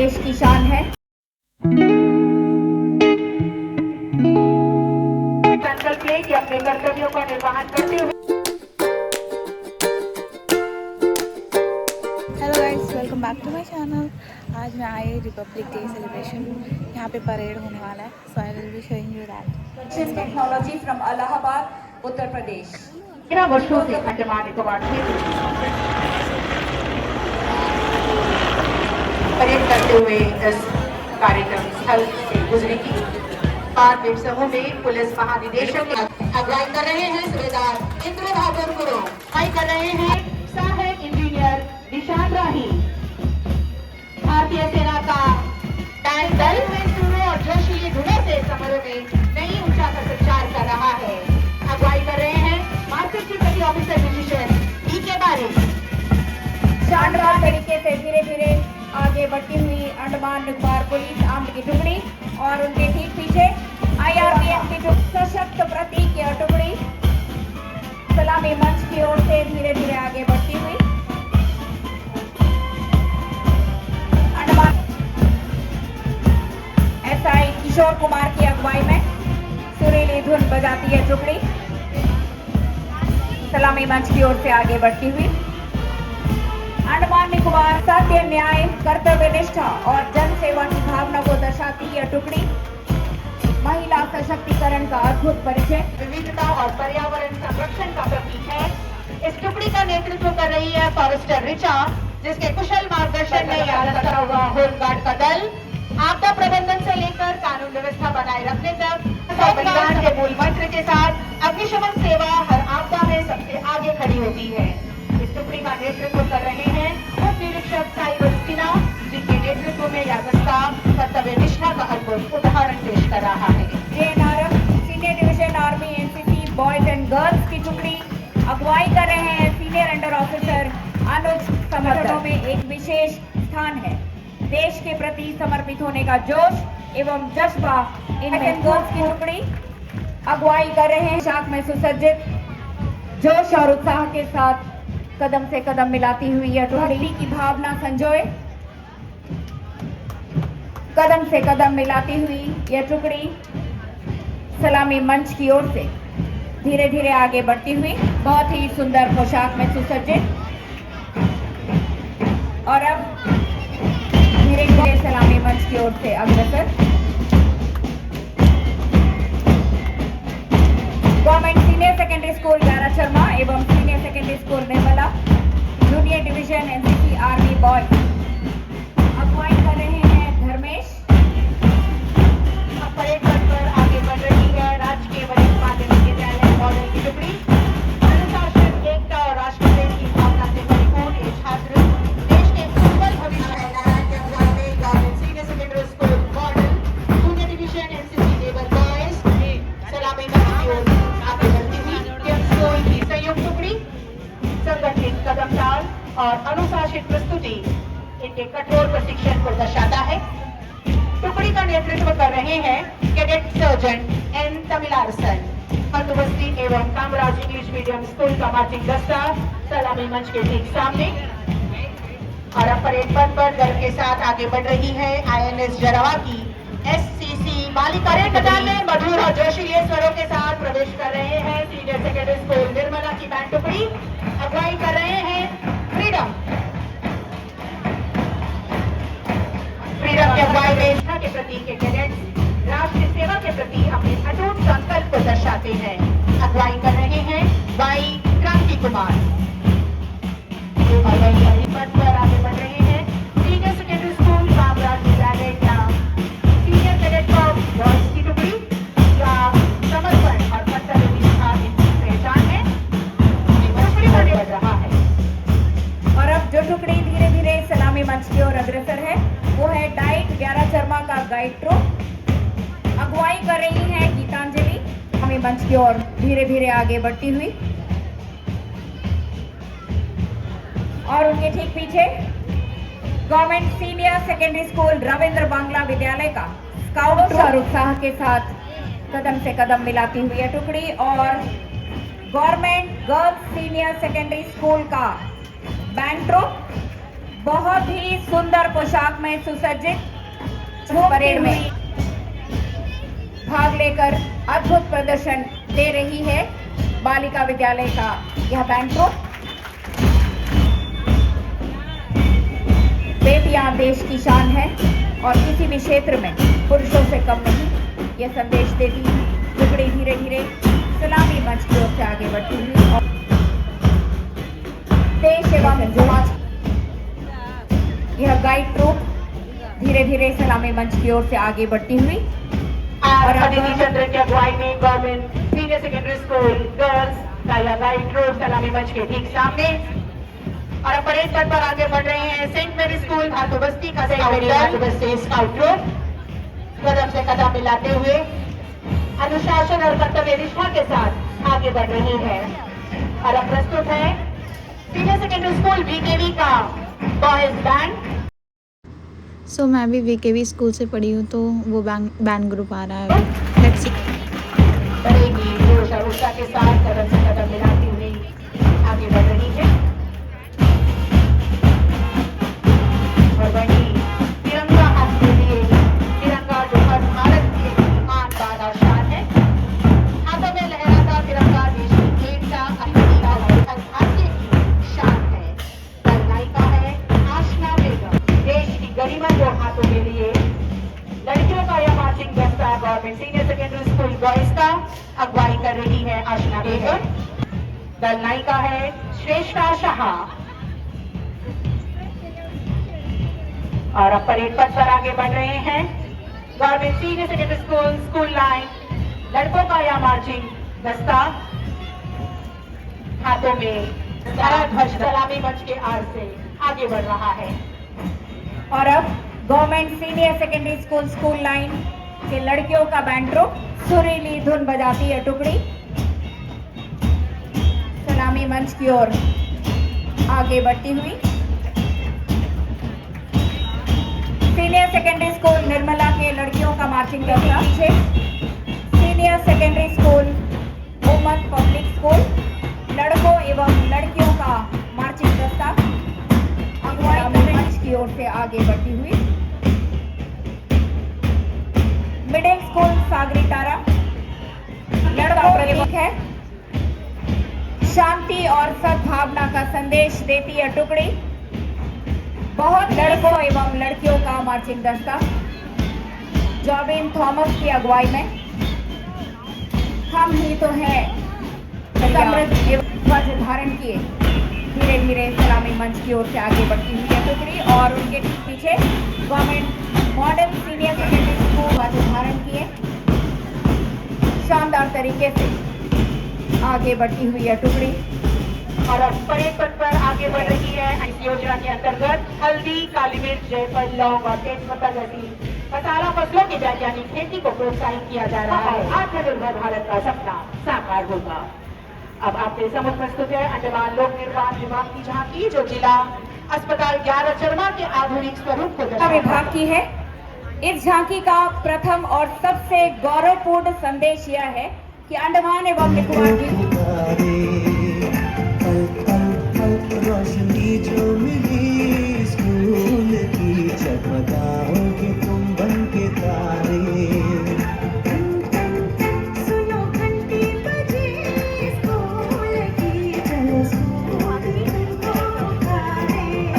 देश की शान है। संकल्प ले कि अपने कर्तव्यों का निर्वहन करते हुए। Hello guys, welcome back to my channel. आज मैं आई रिपब्लिक डे सेलिब्रेशन। यहाँ पे परेड होने वाला है, so I will be showing you that. Technology from Allahabad, Uttar Pradesh. 13 वर्षों से अंडमान निकोबार परेड करते हुए इस कार्यक्रम स्थल से गुजरेगी। पार्क समूह में पुलिस महानिदेशक अगुवाई कर रहे हैं सूबेदार इंद्र बहादुर गुरु, अगुवाई कर रहे हैं सहायक इंजीनियर निशान राही। भारतीय सेना का टैंक दल मजदूरों और जोशीली धुनों से समारोह में नई ऊंचा का संचार कर रहा है। अगुवाई कर रहे हैं मास्टर चीफ पेटी ऑफिसर डिवीजन के बारे शानदार तरीके से धीरे धीरे आगे बढ़ती हुई अंडमान निकोबार पुलिस आर्म की टुकड़ी और उनके ठीक पीछे IRPF की सशक्त प्रतीक की टुकड़ी सलामी मंच की ओर से धीरे धीरे आगे बढ़ती हुई अंडमान SI किशोर कुमार की अगुवाई में सुरीली धुन बजाती है टुकड़ी सलामी मंच की ओर से आगे बढ़ती हुई। अंडमान निकोबार सत्य, न्याय, कर्तव्य निष्ठा और जन सेवा की भावना को दर्शाती यह टुकड़ी महिला सशक्तिकरण का अद्भुत परिचय, विविधता और पर्यावरण संरक्षण का प्रतीक है। इस टुकड़ी का नेतृत्व कर रही है फॉरेस्टर रिचा, जिसके कुशल मार्गदर्शन में यह लगा हुआ होमगार्ड का दल आपदा प्रबंधन से लेकर कानून व्यवस्था बनाए रखने तक संविधान के मूल मंत्र के साथ अग्निशमन सेवा हर आपदा में सबसे आगे खड़ी होती है। इस टुकड़ी का नेतृत्व कर रहे हैं उप निरीक्षक साइबर सिन्हा, जिनके नेतृत्व में यह दस्ता कर्तव्य निष्ठा का अद्भुत उदाहरण पेश कर रहा है। JNRF senior division army NCC boys and girls की टुकड़ी अगुवाई कर रहे हैं सीनियर अंडर ऑफिसर अनुज समर्थनों में एक विशेष स्थान है। देश के प्रति समर्पित होने का जोश एवं जज्बा इनमें गर्ल्स की टुकड़ी अगुवाई कर रहे हैं। शाख में सुसज्जित जोश और उत्साह के साथ कदम से कदम मिलाती हुई यह टुकड़ी की भावना संजोए कदम से कदम मिलाती हुई यह टुकड़ी सलामी मंच की ओर से धीरे धीरे आगे बढ़ती हुई बहुत ही सुंदर पोशाक में सुसज्जित और अब धीरे धीरे सलामी मंच की ओर से अग्रसर। गवर्नमेंट सीनियर सेकेंडरी स्कूल ग्यारह शर्मा एवं senior secondary school Nirmala junior division NCC army boys अगुवाई कर रहे हैं धर्मेश। अब परेड पथ पर आगे बढ़ रही है राजकीय वरिष्ठ माध्यमिक विद्यालय मॉडल की टुकड़ी। अनुशासन, एकता और राष्ट्र प्रेम की भावना से परिपूर्ण ये छात्र देश के उज्जवल भविष्य के government senior secondary school model junior division NCC naval boys सलामी मंच की ओर आगे बढ़ती हुई स्कूल की संयुक्त टुकड़ी संगठित कदमताल और अनुशासित प्रस्तुति इनके कठोर प्रशिक्षण को दर्शाता है। टुकड़ी का नेतृत्व कर रहे हैं कैडेट सर्जन N तमिलारसन। बंदोबस्ती एवं कामराज इंग्लिश मीडियम स्कूल का मार्चिंग दस्ता सलामी मंच के ठीक सामने और अब परेड पथ पर गर्व के साथ आगे बढ़ रही है INS जरावा की SCC बालिका मैदान में मधुर और जोशीले स्वरों के साथ प्रवेश कर रहे हैं सीनियर सेकेंडरी स्कूल निर्मला की बैंड टुकड़ी अगुवाई कर रहे हैं फ्रीडम की अगुवाई में निष्ठा के प्रति के कैडेट्स राष्ट्र सेवा के प्रति अपने अटूट संकल्प को दर्शाते हैं। अगुवाई कर रहे हैं वाई क्रांति कुमार और वही पथ पर आगे बढ़ रहे हैं सीनियर सेकेंडरी स्कूल कामराज विद्यालय का सीनियर कैडेट बॉयज की टुकड़ी का समर्पण और कर्तव्य निष्ठा इनकी पहचान है। टुकड़ी बढ़ रहा है और अब जो टुकड़ी धीरे धीरे सलामी मंच की ओर अग्रसर है वो है डाइट 11 शर्मा का गाइड ट्रूप। अगुवाई कर रही है गीतांजलि सलामी मंच की ओर धीरे धीरे आगे बढ़ती हुई और उनके ठीक पीछे government senior secondary school Ravindra Bangla विद्यालय का स्काउट और उत्साह के साथ कदम से कदम मिलाती हुई यह टुकड़ी और government girls senior secondary school का बैंड ट्रूप बहुत ही सुंदर पोशाक में सुसज्जित परेड में भाग लेकर अद्भुत प्रदर्शन दे रही है बालिका विद्यालय का यह बैंड ग्रुप। बेटियां देश की शान है और किसी भी क्षेत्र में पुरुषों से कम नहीं, यह संदेश देती टुकड़ी धीरे धीरे सलामी मंच की ओर से आगे बढ़ती हुई और देश एवं समाज यह गाइड ट्रूप धीरे धीरे सलामी मंच की ओर से आगे बढ़ती हुई और अदिति चंद्र की अगुवाई में government senior secondary school girls का यह गाइड ट्रूप सलामी मंच के ठीक सामने और परेड पथ पर आगे बढ़ रहे हैं सेंट मेरी स्कूल भातु बस्ती का स्काउट ट्रूप कदम से कदम मिलाते हुए अनुशासन और कर्तव्य निष्ठा के साथ आगे बढ़ रही है। और अब प्रस्तुत है सीनियर सेकेंडरी स्कूल बीकेवी का बॉयज बैंड। सो मैं भी वीकेवी स्कूल से पढ़ी हूँ, तो वो बैंड ग्रुप आ रहा है अभी। Let's see. बढ़ेगी जोश और उत्साह के साथ कदम से कदम मिलाती हुई आगे बढ़ रही है। और वहीं तिरंगा हाथ में लिए तिरंगा जो हर भारत की मान बात और शान है, हाथों में लहराता तिरंगा देश की एकता अखंडता और भारतीय की शान है। दल नायिका है आशना बेगम, देश की गरिमा को हाथों में लिए लड़कियों का यह मार्चिंग दस्ता government senior secondary school boys का अगुवाई कर रही है आशना बेगम। दल नायिका है श्रेष्ठा शाह। और अब परेड पथ पर आगे बढ़ रहे हैं government senior secondary school school line लड़कों का यह मार्चिंग दस्ता हाथों में हरा ध्वज सलामी मंच के आड़ से आगे बढ़ रहा है। और अब government senior secondary school school line के लड़कियों का बैंड ग्रुप सुरीली धुन बजाती है टुकड़ी सलामी मंच की ओर आगे बढ़ती हुई। सीनियर सेकेंडरी स्कूल निर्मला के लड़कियों का मार्चिंग दस्ता पीछे senior secondary school woman public school लड़कों एवं लड़कियों का मार्चिंग दस्ता अगुवाई मंच की ओर से आगे बढ़ती हुई। मिडिल स्कूल सागरी तारा लड़का प्रतीक है, शांति और सद्भावना का संदेश देती है टुकड़ी बहुत लड़कों एवं लड़कियों का मार्चिंग दस्ता जॉबिन थॉमस की अगुवाई में हम ही तो हैं समृद्ध एवं ध्वज धारण किए धीरे धीरे सलामी मंच की ओर से आगे बढ़ती हुई है टुकड़ी और उनके ठीक पीछे government model senior secondary school ध्वज धारण किए शानदार तरीके से आगे बढ़ती हुई है टुकड़ी। और अब परेड पथ पर आगे बढ़ रही है इस योजना के अंतर्गत हल्दी काली मिर्च जायफल लौंग और तेजपत्ता जैसी मसाला फसलों की वैज्ञानिक खेती को प्रोत्साहित किया जा रहा है। आत्मनिर्भर भारत का सपना साकार होगा। अब आपके सम्मुख प्रस्तुत है अंडमान लोक निर्माण विभाग की झांकी जो जिला अस्पताल 11 चरमा के आधुनिक स्वरूप को दर्शाता है। विभाग की है। इस झांकी का प्रथम और सबसे गौरवपूर्ण संदेश यह है कि अंडमान एवं निकोबार की रोशनी जो मिली स्कूल की चमकाओगे तुम बन के तारे। सुनो घंटी बजे स्कूल की चलो स्कूल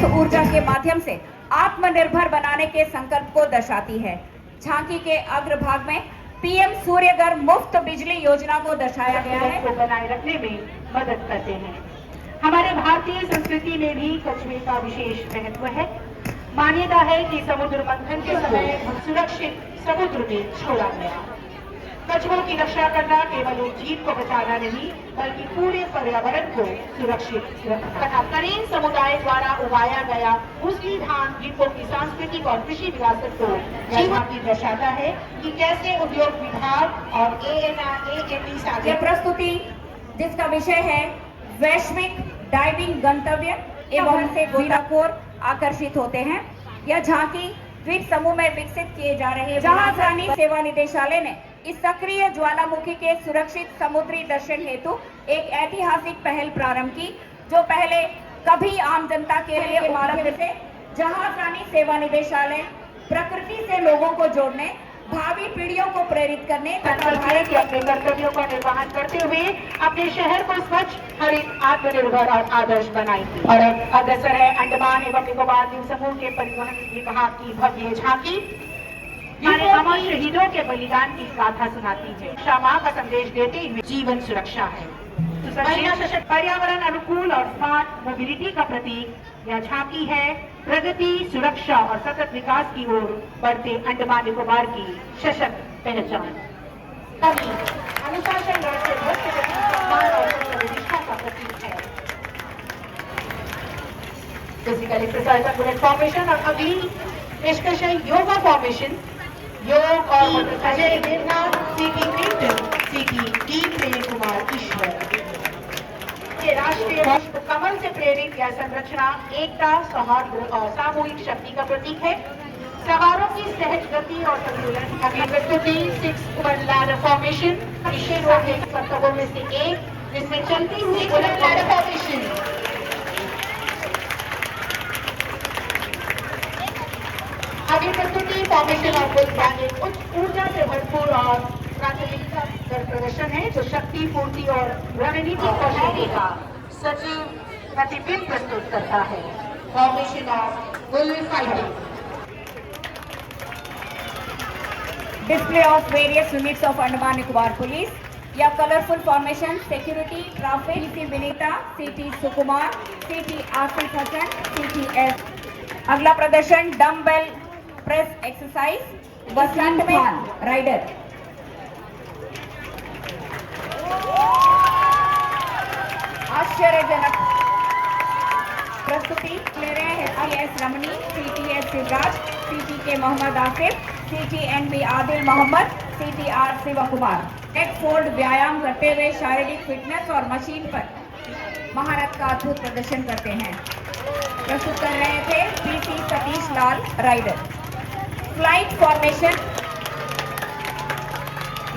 तो ऊर्जा के माध्यम से आत्मनिर्भर बनाने के संकल्प को दर्शाती है। झांकी के अग्रभाग में पीएम सूर्यघर मुफ्त बिजली योजना को दर्शाया गया है को बनाए रखने में मदद करते हैं। हमारे भारतीय संस्कृति में भी कछुए का विशेष महत्व है। मान्यता है कि समुद्र मंथन के समय सुरक्षित समुद्र में छोड़ा गया। कछुओं की रक्षा करना केवल एक जीव को बचाना नहीं बल्कि पूरे पर्यावरण को सुरक्षित रखना तथा करेन समुदाय द्वारा उगाया गया मुसली धान द्वीपों की सांस्कृतिक और कृषि विरासत को झांकी दर्शाता है कि कैसे उद्योग विभाग और ANI यह प्रस्तुति जिसका विषय है वैश्विक डाइविंग गंतव्य एवं से गोताखोर आकर्षित होते हैं। यह झांकी द्वीप समूह में विकसित किए जा रहे जहाज रानी सेवा निदेशालय ने इस सक्रिय ज्वालामुखी के सुरक्षित समुद्री दर्शन हेतु एक ऐतिहासिक पहल प्रारंभ की जो पहले कभी आम जनता के लिए उपलब्ध थे। जहां प्राणी सेवा निदेशालय प्रकृति से लोगों को जोड़ने, भावी पीढ़ियों को प्रेरित करने तथा भारत के अपने कर्तव्यों का निर्वहन करते हुए अपने शहर को स्वच्छ, हरित, आत्मनिर्भर और आदर्श बनाएंगे। और अब अग्रसर है अंडमान एवं निकोबार द्वीप समूह के परिवहन विभाग की भव्य झांकी। हमारे अमर शहीदों के बलिदान की गाथा सुनाती है। क्षमा का संदेश देते हुए जीवन सुरक्षा है। महिला सशक्त, पर्यावरण अनुकूल और स्मार्ट मोबिलिटी का प्रतीक यह झांकी है प्रगति, सुरक्षा और सतत विकास की ओर बढ़ते अंडमान निकोबार की सशक्त पहचान। कभी अनुशासन राष्ट्रीय ध्वज के प्रति सम्मान और प्रतिष्ठा का प्रतीक है। Physical exercise and bullet formation. और अगली पेशकश है योगा फॉर्मेशन। योग और अजय देवनाथ, सीटी क्लिंटन, सीटी डी प्रेम कुमार ईश्वर। ये राष्ट्रीय पुष्प कमल से प्रेरित यह संरचना एकता, सौहार्द और सामूहिक शक्ति का प्रतीक है। सवारों की सहज गति और संतुलन। अगली प्रस्तुति 6 वुमन लैडर फॉर्मेशन। विशेष कर्तव्यों में से एक जिसमें चलती हुई वुमन लैडर फॉर्मेशन। अगली प्रस्तुति फॉर्मेशन ऑफ फुल ब्रैकेट उच्च ऊर्जा से भरपूर और प्राथमिकता प्रदर्शन है जो शक्ति, पूर्ति और रणनीतिक कौशल का सजीव प्रतिबिंब प्रस्तुत करता है। Formation of bull fighting. display of various units of Andaman Nicobar Police. या कलरफुल फॉर्मेशन, सिक्योरिटी, ट्रैफिक, सीटी विनीता, सीटी सुकुमार, सीटी आसिफ हसन, सीटी एस। अगला प्रदर्शन डम्बेल प्रेस एक्सरसाइज व स्टंट में राइडर। आश्चर्यजनक प्रस्तुति ले रहे हैं एस रमनी, सीटी एस शिवराज, सीटी के मोहम्मद आसिफ, सीटी N B Adil Mohammad, CT R Shiva Kumar. Neck fold व्यायाम करते हुए शारीरिक फिटनेस और मशीन पर महारत का अद्भुत प्रदर्शन करते हैं। प्रस्तुत कर रहे थे PC Satish Lal rider. Flight formation,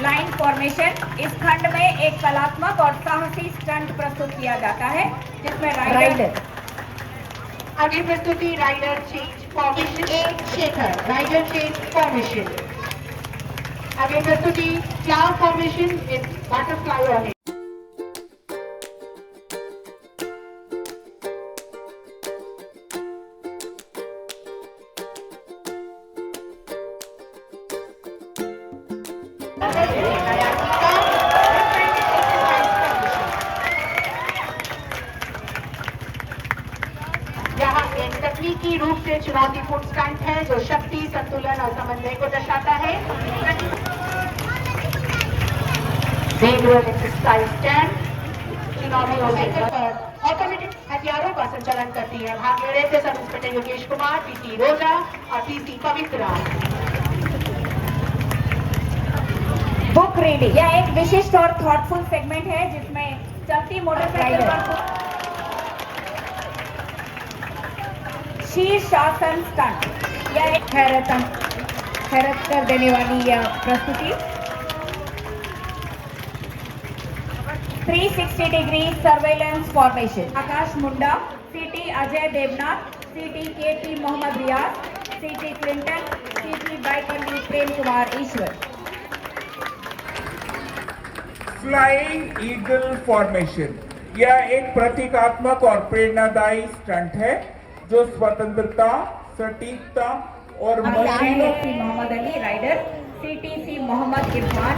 line formation. इस खंड में एक कलात्मक और साहसी स्टंट प्रस्तुत किया जाता है जिसमें राइडर। अगली प्रस्तुति राइडर चेंज फॉर्मेशन। एक शेखर राइडर चेंज फॉर्मेशन। अगली प्रस्तुति cloud formation with butterfly on it. यहाँ एक तकनीकी रूप से चुनौतीपूर्ण स्टंट है जो शक्ति, संतुलन और समन्वय को दर्शाता है। एक्सरसाइज स्टैंड चुनौतियों पर ऑटोमेटिक हथियारों का संचालन करती है। भाग ले रहे थे sub inspector Yogesh Kumar, PC रोजा और पीसी पवित्रा। बुक रीडिंग, यह एक विशिष्ट और थॉटफुल सेगमेंट है जिसमें चलती मोटरसाइकिल पर शीर्षासन स्टंट। यह एक हैरत कर देने वाली यह प्रस्तुति 360 डिग्री सर्वेलेंस फॉर्मेशन। आकाश मुंडा, सीटी अजय देवनाथ, सीटी केटी मोहम्मद रियाज, सीटी क्लिंटन, सीटी बाइकली प्रेम कुमार ईश्वर। फ्लाइंग ईगल फॉर्मेशन, यह एक प्रतीकात्मक और प्रेरणादायी स्टंट है जो स्वतंत्रता, सटीकता और मशीनों Mohammad Ali Rider, CTC Mohammad Irfan.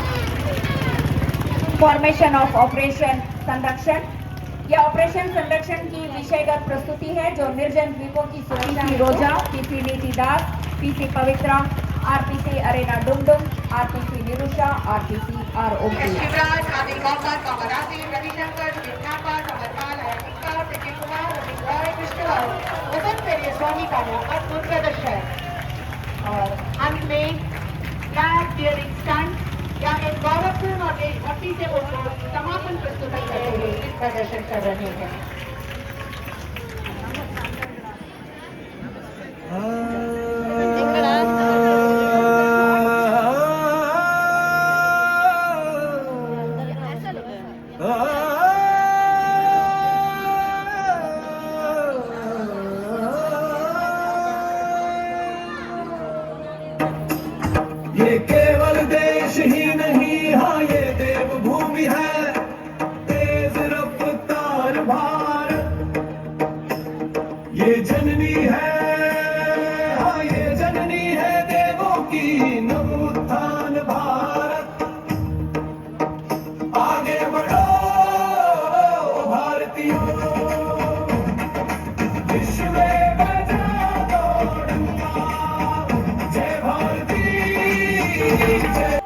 Formation of operation संरक्षण, यह ऑपरेशन संरक्षण की विषयगत प्रस्तुति है जो निर्जन द्वीपों की सुरक्षा। Roja, PC Niti Das, PC Pavitra, RPC Arena Dumdum, RPC Nirusha, RPC R O Shivraj, Adil Mohammad, Mohammad Asif, Ravishankar, Vigyapa, Amarpal, Ayanika, Pradeep Kumar, Ravi Roy, Krishna और वसंत पेरिया स्वामी का वो अद्भुत प्रदर्शन। और अंत में फ्लैग बियरिंग स्टंट, या एक गौरवपूर्ण और देशभक्ति से उन्होंने समापन प्रस्तुति करते हुए इस प्रदर्शन कर रहे हैं। देश ही नहीं हाँ ये देवभूमि है, तेज रफ्तार भारत ये जननी है, हाँ ये जननी है देवों की नवोत्थान भारत। आगे बढ़ो भारतीयों, विश्व में बजा दो डंका, जय भारती जय।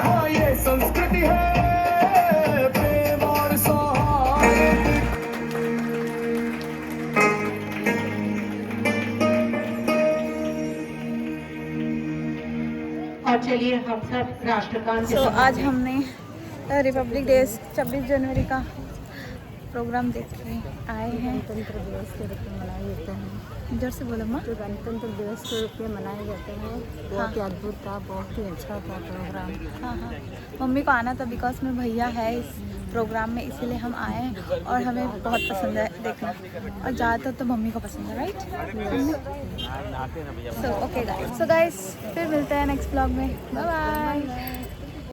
हाँ, ये संस्कृति है प्रेम और सौहार्द। और चलिए हम सब राष्ट्रगान के तो संग आज हमने रिपब्लिक डे 26 जनवरी का प्रोग्राम देख के आए हैं। गणतंत्र दिवस के रूप में मनाए जाते हैं, जोर से बोलो माँ। जो गणतंत्र दिवस के रूप में मनाए जाते हैं, बहुत ही अद्भुत था, बहुत ही अच्छा था प्रोग्राम। हाँ हाँ, मम्मी को आना था बिकॉज में भैया है इस प्रोग्राम में, इसीलिए हम आए हैं और हमें बहुत पसंद है देखना, और ज़्यादातर तो मम्मी को पसंद है, राइट? सो ओके गाइस, फिर मिलते हैं नेक्स्ट ब्लॉग में, बाय बाय।